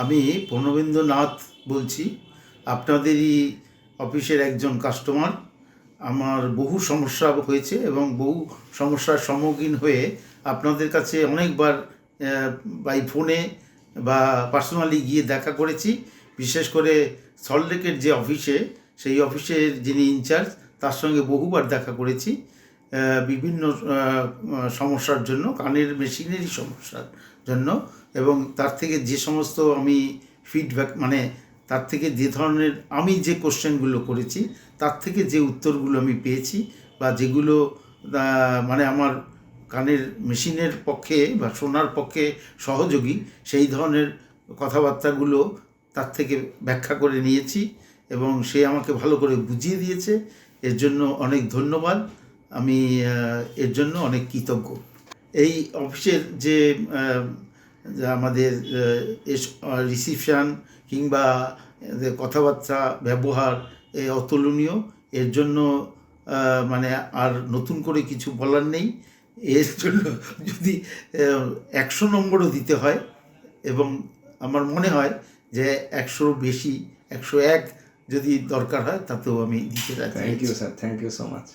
আমি প্রণবেন্দ্রনাথ বলছি, আপনাদেরই অফিসের একজন কাস্টমার। আমার বহু সমস্যা হয়েছে এবং বহু সমস্যার সম্মুখীন হয়ে আপনাদের কাছে অনেকবার বাই ফোনে বা পার্সোনালি গিয়ে দেখা করেছি। বিশেষ করে সল্টলেকের যে অফিসে, সেই অফিসের যিনি ইনচার্জ, তার সঙ্গে বহুবার দেখা করেছি বিভিন্ন সমস্যার জন্য, কানের মেশিনেরই সমস্যার জন্য। এবং তার থেকে যে সমস্ত আমি ফিডব্যাক, মানে তার থেকে যে ধরনের আমি যে কোশ্চেনগুলো করেছি, তার থেকে যে উত্তরগুলো আমি পেয়েছি বা যেগুলো মানে আমার কানের মেশিনের পক্ষে বা শোনার পক্ষে সহযোগী, সেই ধরনের কথাবার্তাগুলো তার থেকে ব্যাখ্যা করে নিয়েছি এবং সে আমাকে ভালো করে বুঝিয়ে দিয়েছে। এর জন্য অনেক ধন্যবাদ। আমি এর জন্য অনেক কৃতজ্ঞ। এই অফিসের যে আমাদের রিসিপশান কিংবা কথাবার্তা ব্যবহার অতুলনীয়। এর জন্য মানে আর নতুন করে কিছু বলার নেই। এর জন্য যদি 100 নম্বরও দিতে হয়, এবং আমার মনে হয় যে 100 বেশি 101 যদি দরকার হয়, তাতেও আমি দিতে রাজি। Thank you sir, thank you so much.